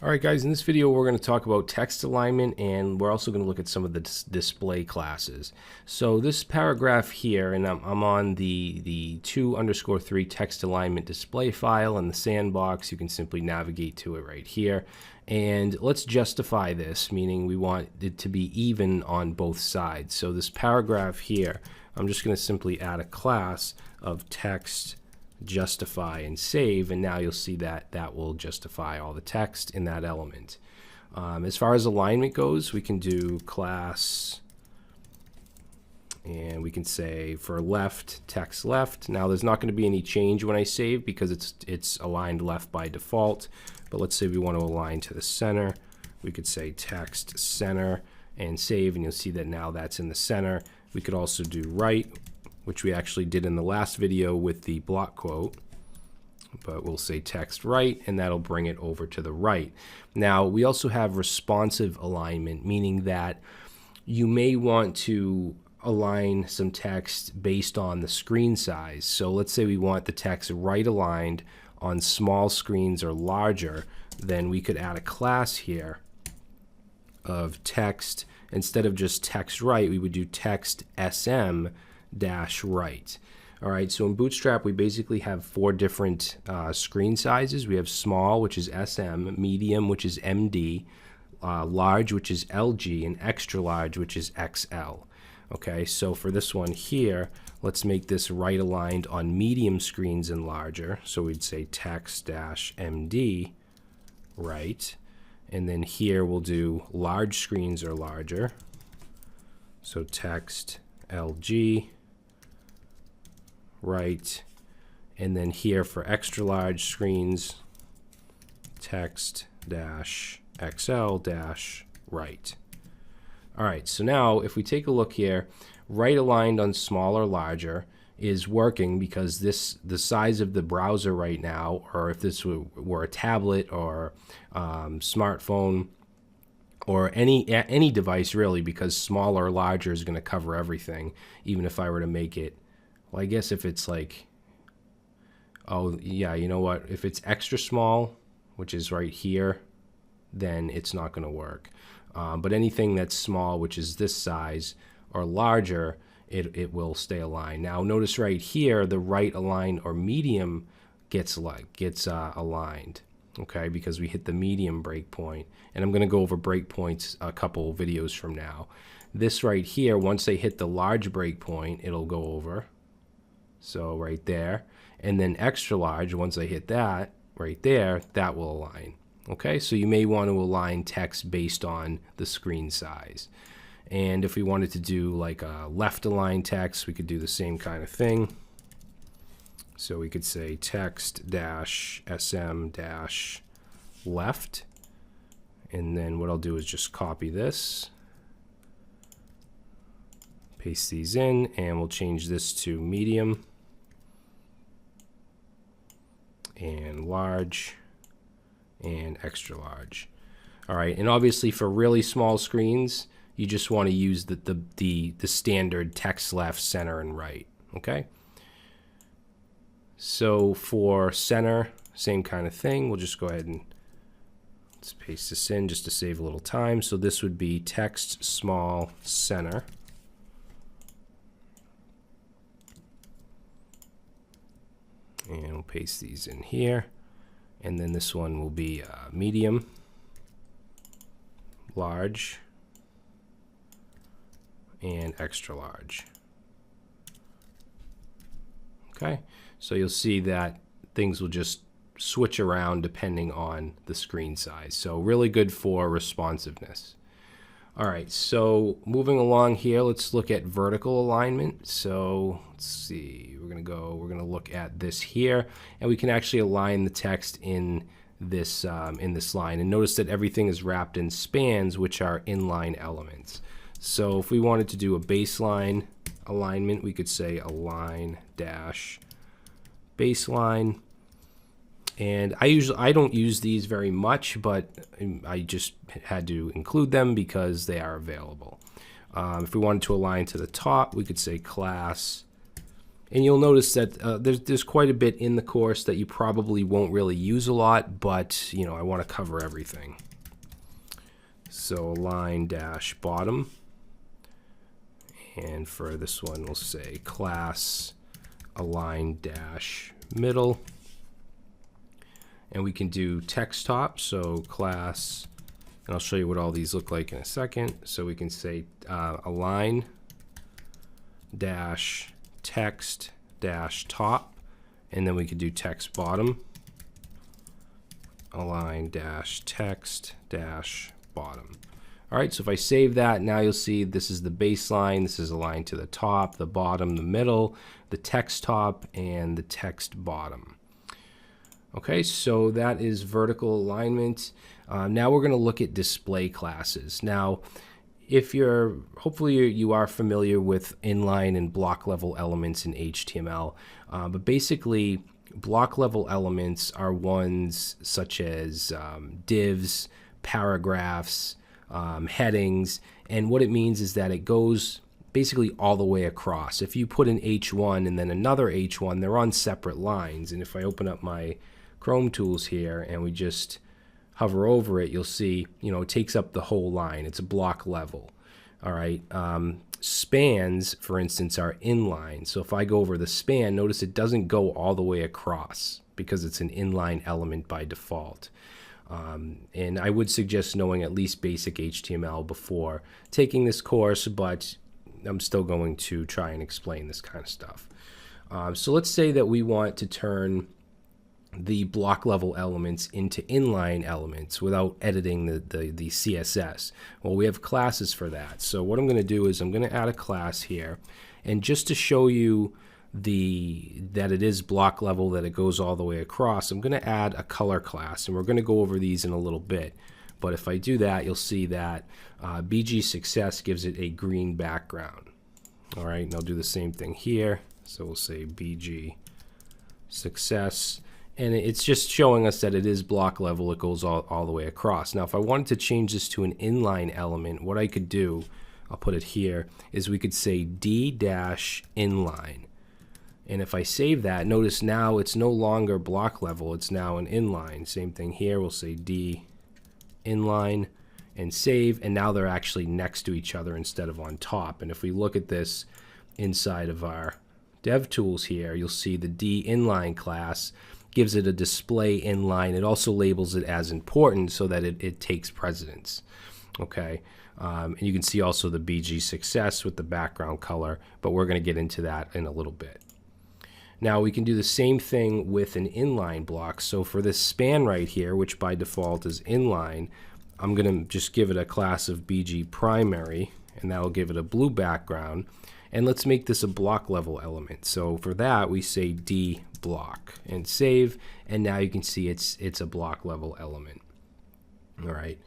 Alright guys, in this video we're going to talk about text alignment, and we're also going to look at some of the display classes. So this paragraph here, and I'm on the 2_3 text alignment display file in the sandbox. You can simply navigate to it right here. And let's justify this, meaning we want it to be even on both sides. So this paragraph here, I'm just going to simply add a class of text justify and save, and now you'll see that that will justify all the text in that element. As far as alignment goes, we can do class, and we can say for left, text left. Now there's not going to be any change when I save because it's aligned left by default, but let's say we want to align to the center. We could say text center and save, and you'll see that now that's in the center. We could also do right, which we actually did in the last video with the block quote, but we'll say text right, and that'll bring it over to the right. Now we also have responsive alignment, meaning that you may want to align some text based on the screen size. So let's say we want the text right aligned on small screens or larger, then we could add a class here of text. Instead of just text right, we would do text SM -right. All right, so in Bootstrap we basically have four different screen sizes. We have small, which is SM, medium, which is MD, large, which is LG, and extra large, which is XL. Okay, so for this one here, let's make this right aligned on medium screens and larger. So we'd say text-MD right, and then here we'll do large screens or larger. So text LG right, and then here for extra large screens, text-XL-right. All right, so now if we take a look here, right aligned on small or larger is working because the size of the browser right now, or if this were a tablet or smartphone or any device really, because small or larger is going to cover everything. Even if I were to make it, well, I guess if it's like, oh yeah, you know what, if it's extra small, which is right here, then it's not going to work. But anything that's small, which is this size, or larger, it will stay aligned. Now notice right here, the right align or medium gets aligned, okay, because we hit the medium breakpoint. And I'm going to go over breakpoints a couple videos from now. This right here, once they hit the large breakpoint, it'll go over. So right there, and then extra large, once I hit that right there, that will align. Okay, so you may want to align text based on the screen size. And if we wanted to do like a left aligned text, we could do the same kind of thing. So we could say text-SM-left, and then what I'll do is just copy this, paste these in, and we'll change this to medium and large and extra large. All right, and obviously for really small screens, you just want to use the standard text left, center, and right. Okay. So for center, same kind of thing. We'll just go ahead and let's paste this in just to save a little time. So this would be text small center. And we'll paste these in here. And then this one will be medium, large, and extra large. Okay, so you'll see that things will just switch around depending on the screen size. So really good for responsiveness. All right, so moving along here, let's look at vertical alignment. So let's see, we're gonna look at this here, and we can actually align the text in this line. And notice that everything is wrapped in spans, which are inline elements. So if we wanted to do a baseline alignment, we could say align dash baseline. And I don't use these very much, but I just had to include them because they are available. If we wanted to align to the top, we could say class And you'll notice that there's quite a bit in the course that you probably won't really use a lot, but you know, I want to cover everything. So align dash bottom, and for this one we'll say class align dash middle, and we can do text top, so class, and I'll show you what all these look like in a second. So we can say align dash text dash top, and then we could do text bottom, align dash text dash bottom. All right, so if I save that, now you'll see this is the baseline. This is aligned to the top, the bottom, the middle, the text top, and the text bottom. Okay, so that is vertical alignment. Now we're going to look at display classes. Now, if you're, hopefully you are familiar with inline and block level elements in HTML, but basically block level elements are ones such as divs, paragraphs, headings, and what it means is that it goes basically all the way across. If you put an H1 and then another H1, they're on separate lines, and if I open up my Chrome tools here and we just hover over it, you'll see, you know, it takes up the whole line. It's a block level. All right. Spans, for instance, are inline. So if I go over the span, notice it doesn't go all the way across because it's an inline element by default. And I would suggest knowing at least basic HTML before taking this course, but I'm still going to try and explain this kind of stuff. So let's say that we want to turn the block level elements into inline elements without editing the CSS. Well, we have classes for that. So what I'm going to do is I'm going to add a class here, and just to show you that it is block level, that it goes all the way across, I'm going to add a color class, and we're going to go over these in a little bit. But if I do that, you'll see that BG Success gives it a green background. All right, and I'll do the same thing here. So we'll say BG Success. And it's just showing us that it is block level. It goes all the way across. Now, if I wanted to change this to an inline element, what I could do, I'll put it here, is we could say D-inline. And if I save that, notice now it's no longer block level. It's now an inline. Same thing here. We'll say D-inline and save. And now they're actually next to each other instead of on top. And if we look at this inside of our DevTools here, you'll see the D-inline class gives it a display inline. It also labels it as important so that it takes precedence. Okay, and you can see also the BG Success with the background color, but we're going to get into that in a little bit. Now we can do the same thing with an inline block. So for this span right here, which by default is inline, I'm going to just give it a class of BG primary, and that will give it a blue background. And let's make this a block level element. So for that, we say D block and save, and now you can see it's a block level element. All right.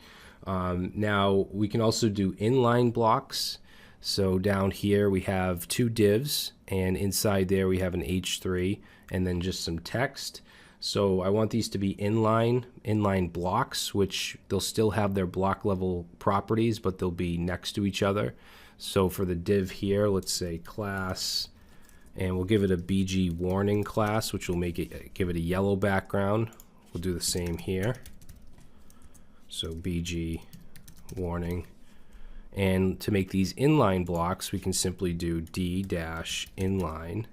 Now we can also do inline blocks. So down here we have two divs, and inside there we have an H3 and then just some text. So I want these to be inline blocks, which they'll still have their block level properties, but they'll be next to each other. So for the div here, let's say class, and we'll give it a BG warning class, which will make it give it a yellow background. We'll do the same here. So BG warning. And to make these inline blocks, we can simply do D-inline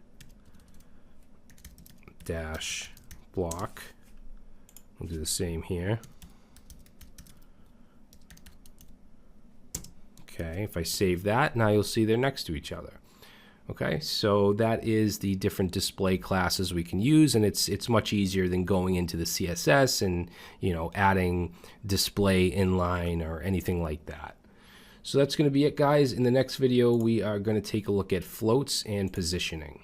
dash block. We'll do the same here. Okay, if I save that, now you'll see they're next to each other. Okay, so that is the different display classes we can use, and it's much easier than going into the CSS and, you know, adding display inline or anything like that. So that's going to be it, guys. In the next video, we are going to take a look at floats and positioning.